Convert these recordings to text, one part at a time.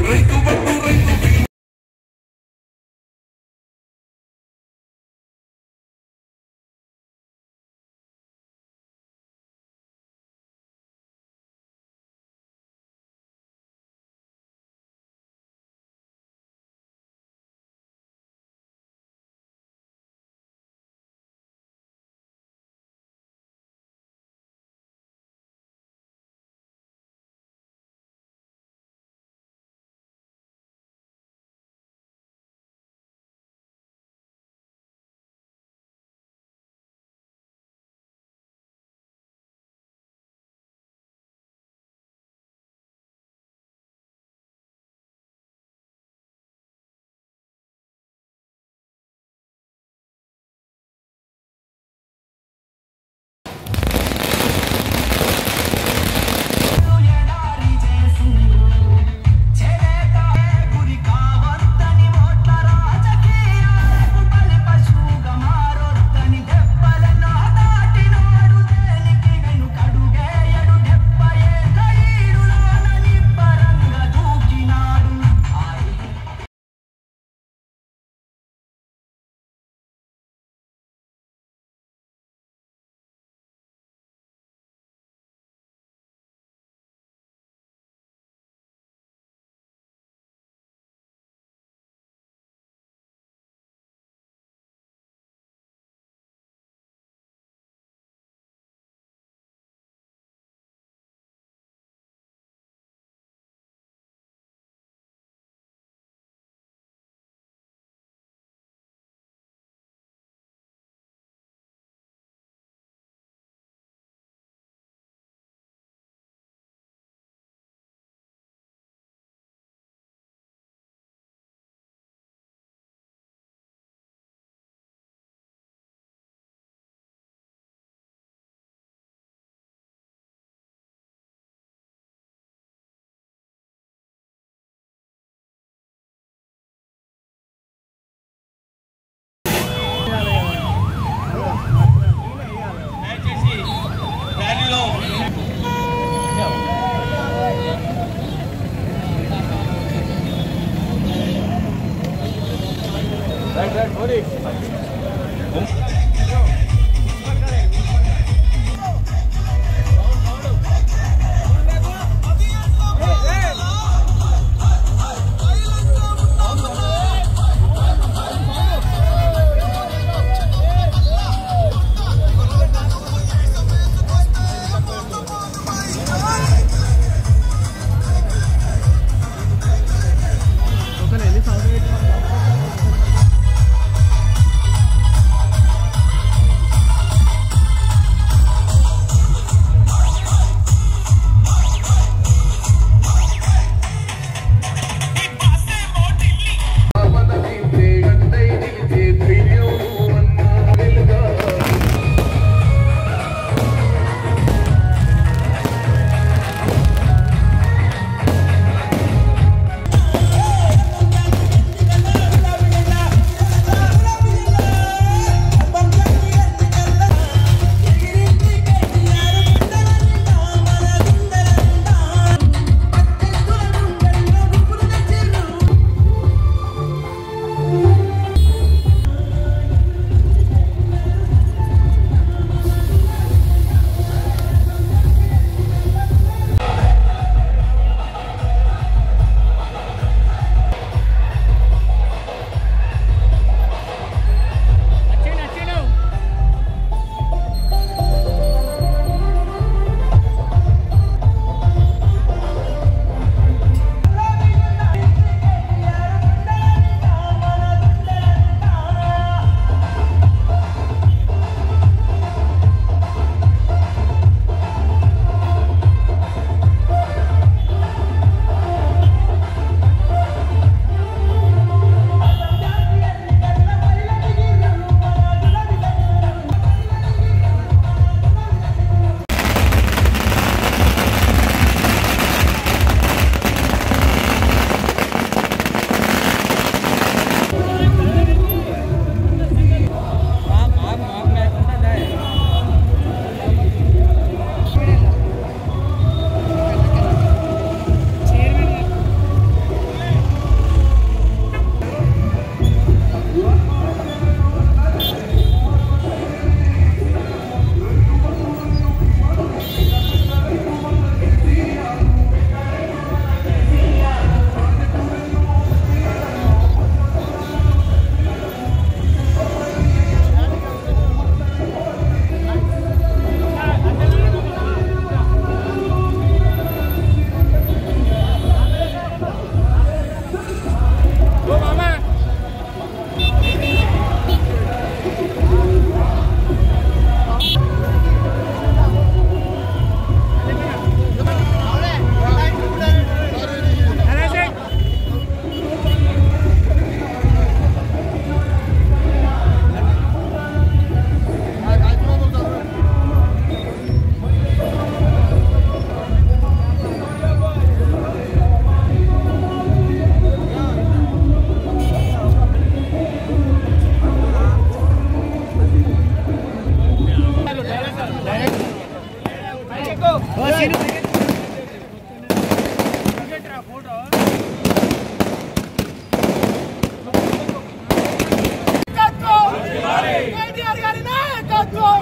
రైతు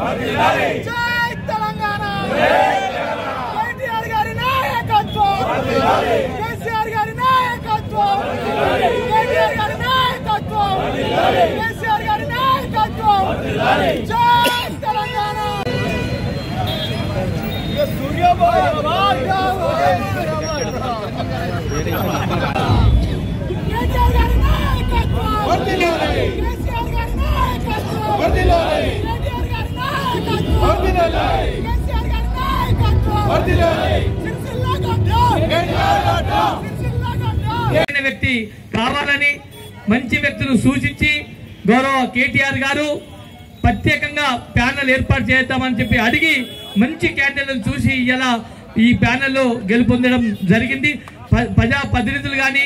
జై తెలంగాణ కేటీఆర్ గారి నాయకత్వం కేసీఆర్ గారి నాయకత్వం కేటీఆర్ గారి నాయకత్వం కేసీఆర్ గారి నాయకత్వం జై తెలంగాణ కేటీఆర్ గారి నాయకత్వం కేసీఆర్ గారి నాయకత్వం కేటీఆర్ గారి నాయకత్వం కేసీఆర్ గారి నాయకత్వం వ్యక్తి కావాలని మంచి వ్యక్తులు సూచించి గౌరవ కేటీఆర్ గారు ప్రత్యేకంగా ప్యానెల్ ఏర్పాటు చేద్దామని చెప్పి అడిగి మంచి క్యాండిడేట్లను చూసి ఇలా ఈ ప్యానెల్లో గెలుపొందడం జరిగింది. ప్రజా ప్రతినిధులు కానీ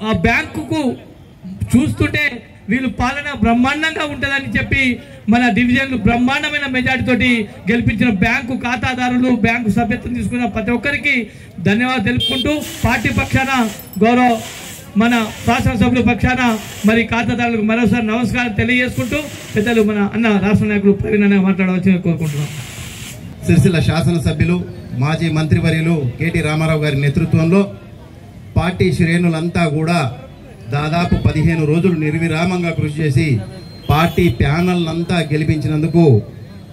ఆ బ్యాంకుకు చూస్తుంటే వీళ్ళు పాలన బ్రహ్మాండంగా ఉంటుందని చెప్పి మన డివిజన్లు బ్రహ్మాండమైన మెజార్టీతోటి గెలిపించిన బ్యాంకు ఖాతాదారులు బ్యాంకు సభ్యత్వం తీసుకున్న ప్రతి ఒక్కరికి ధన్యవాదాలు తెలుపుకుంటూ పార్టీ పక్షాన గౌరవ మన శాసనసభ్యుల పక్షాన మరి ఖాతాదారులకు మరోసారి నమస్కారం తెలియజేసుకుంటూ పెద్దలు మన అన్న రాష్ట్ర నాయకులు ప్రవీణ్ అన్న మాట్లాడవలసిందిగా కోరుకుంటున్నాం. సిరిసిల్ల శాసనసభ్యులు మాజీ మంత్రివర్యులు కేటీ రామారావు గారి నేతృత్వంలో పార్టీ శ్రేణులంతా కూడా దాదాపు 15 రోజులు నిర్విరామంగా కృషి చేసి పార్టీ ప్యానల్ అంతా గెలిపించినందుకు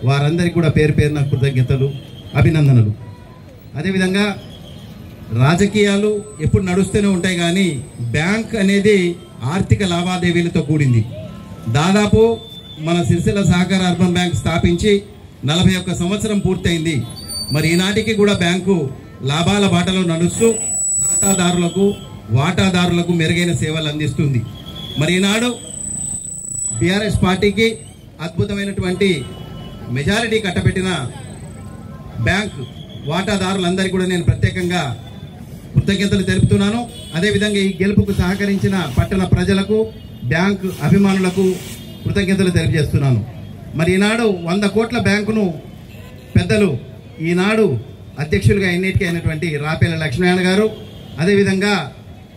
వారందరికీ కూడా పేరు పేరున కృతజ్ఞతలు అభినందనలు. అదేవిధంగా రాజకీయాలు ఎప్పుడు నడుస్తూనే ఉంటాయి కానీ బ్యాంక్ అనేది ఆర్థిక లావాదేవీలతో కూడింది. దాదాపు మన సిరిసిల్ల సహకార అర్బన్ బ్యాంక్ స్థాపించి 41 సంవత్సరం పూర్తయింది. మరి ఈనాటికి కూడా బ్యాంకు లాభాల బాటలో నడుస్తూ ఖాతాదారులకు వాటాదారులకు మెరుగైన సేవలు అందిస్తుంది. మరి ఈనాడు బీఆర్ఎస్ పార్టీకి అద్భుతమైనటువంటి మెజారిటీ కట్టబెట్టిన బ్యాంక్ వాటాదారులందరికీ కూడా నేను ప్రత్యేకంగా కృతజ్ఞతలు తెలుపుతున్నాను. అదేవిధంగా ఈ గెలుపుకు సహకరించిన పట్టణ ప్రజలకు బ్యాంక్ అభిమానులకు కృతజ్ఞతలు తెలియజేస్తున్నాను. మరి ఈనాడు 100 కోట్ల బ్యాంకును పెద్దలు ఈనాడు అధ్యక్షులుగా ఎన్నికైనటువంటి రాపేల లక్ష్మీనారాయణ గారు, అదేవిధంగా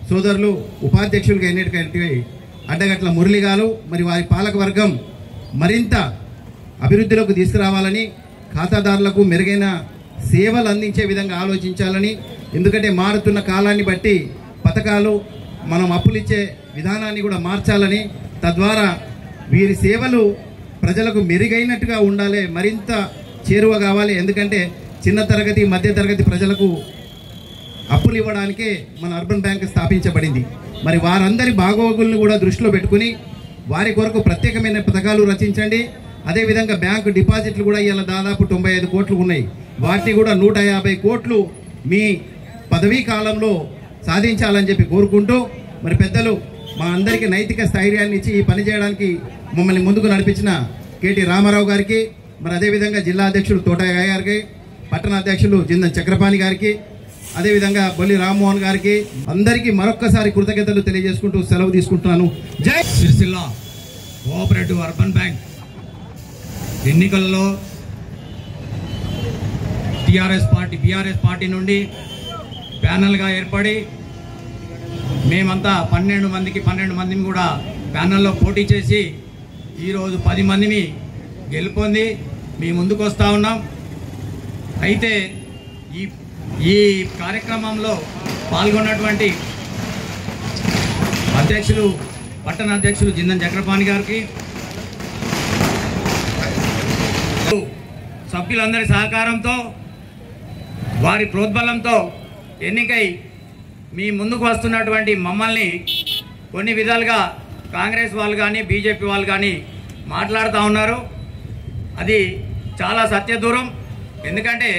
సోదరులు ఉపాధ్యక్షులుగా ఎన్నికైనటువంటి అడ్డగట్ల మురళి గారు, మరి వారి పాలకవర్గం మరింత అభివృద్ధిలోకి తీసుకురావాలని, ఖాతాదారులకు మెరుగైన సేవలు అందించే విధంగా ఆలోచించాలని, ఎందుకంటే మారుతున్న కాలాన్ని బట్టి పథకాలు మనం అప్పులిచ్చే విధానాన్ని కూడా మార్చాలని, తద్వారా వీరి సేవలు ప్రజలకు మెరుగైనట్టుగా ఉండాలి, మరింత చేరువ కావాలి. ఎందుకంటే చిన్న తరగతి మధ్య తరగతి ప్రజలకు అప్పులు ఇవ్వడానికే మన అర్బన్ బ్యాంక్ స్థాపించబడింది. మరి వారందరి బాగోగులను కూడా దృష్టిలో పెట్టుకుని వారి కొరకు ప్రత్యేకమైన పథకాలు రచించండి. అదేవిధంగా బ్యాంకు డిపాజిట్లు కూడా ఇలా దాదాపు 95 కోట్లు ఉన్నాయి. వాటిని కూడా 150 కోట్లు మీ పదవీ కాలంలో సాధించాలని చెప్పి కోరుకుంటూ, మరి పెద్దలు మా అందరికీ నైతిక స్థైర్యాన్ని ఇచ్చి ఈ పని చేయడానికి మమ్మల్ని ముందుకు నడిపించిన కేటీ రామారావు గారికి, మరి అదేవిధంగా జిల్లా అధ్యక్షులు తోటయ్య గారికి, పట్టణ అధ్యక్షులు జిందన్ చక్రపాణి గారికి, అదేవిధంగా బొల్లి రామ్మోహన్ గారికి అందరికీ మరొక్కసారి కృతజ్ఞతలు తెలియజేసుకుంటూ సెలవు తీసుకుంటున్నాను. జై సిరిసిల్ల కోఆపరేటివ్ అర్బన్ బ్యాంక్ ఎన్నికల్లో బీఆర్ఎస్ పార్టీ నుండి ప్యానల్గా ఏర్పడి మేమంతా 12 మందిని కూడా ప్యానల్లో పోటీ చేసి ఈరోజు 10 మందిని గెలుపొంది మీ ముందుకు వస్తూ ఉన్నాం. అయితే ఈ కార్యక్రమంలో పాల్గొన్నటువంటి పట్టణ అధ్యక్షులు జిందన్ చక్రపాణి గారికి, సభ్యులందరి సహకారంతో వారి ప్రోద్బలంతో ఎన్నికై మీ ముందుకు వస్తున్నటువంటి మమ్మల్ని కొన్ని విధాలుగా కాంగ్రెస్ వాళ్ళు కానీ బీజేపీ వాళ్ళు కానీ మాట్లాడుతూ ఉన్నారు. అది చాలా సత్యదూరం. ఎందుకంటే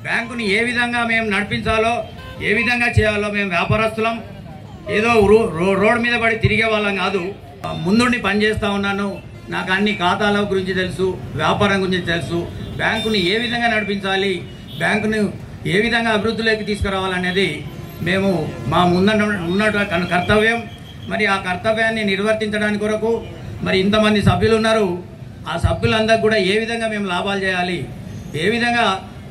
బ్యాంకుని ఏ విధంగా మేము నడిపించాలో, ఏ విధంగా చేయాలో మేము వ్యాపారస్తులం, ఏదో రోడ్ మీద పడి తిరిగే వాళ్ళం కాదు. ముందుండి పనిచేస్తూ ఉన్నాను. నాకు అన్ని ఖాతాల గురించి తెలుసు, వ్యాపారం గురించి తెలుసు, బ్యాంకుని ఏ విధంగా నడిపించాలి, బ్యాంకుని ఏ విధంగా అభివృద్ధిలోకి తీసుకురావాలనేది మేము మా ఉన్న కర్తవ్యం. మరి ఆ కర్తవ్యాన్ని నిర్వర్తించడానికి కొరకు మరి ఇంతమంది సభ్యులు ఉన్నారు. ఆ సభ్యులందరికీ కూడా ఏ విధంగా మేము లాభాలు చేయాలి, ఏ విధంగా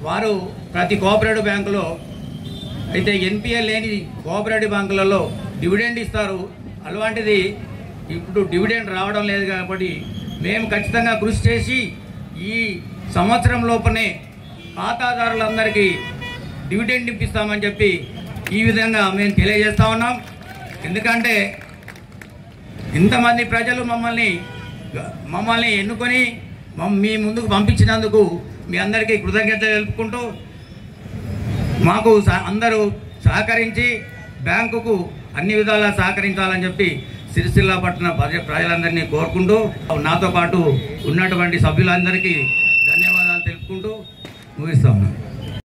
వారు ప్రతి కోఆపరేటివ్ బ్యాంకులో అయితే ఎన్పిఎల్ లేని కోఆపరేటివ్ బ్యాంకులలో డివిడెండ్ ఇస్తారు. అలాంటిది ఇప్పుడు డివిడెండ్ రావడం లేదు కాబట్టి మేము ఖచ్చితంగా కృషి చేసి ఈ సంవత్సరం లోపనే ఖాతాదారులందరికీ డివిడెండ్ ఇప్పిస్తామని చెప్పి ఈ విధంగా మేము తెలియజేస్తా ఉన్నాం. ఎందుకంటే ఇంతమంది ప్రజలు మమ్మల్ని ఎన్నుకొని మీ ముందుకు పంపించినందుకు మీ అందరికీ కృతజ్ఞతలు తెలుపుకుంటూ మాకు అందరూ సహకరించి బ్యాంకుకు అన్ని విధాలా సహకరించాలని చెప్పి సిరిసిల్ల పట్టణ ప్రజలందరినీ కోరుకుంటూ నాతో పాటు ఉన్నటువంటి సభ్యులందరికీ ధన్యవాదాలు తెలుపుకుంటూ ముగిస్తా ఉన్నాను.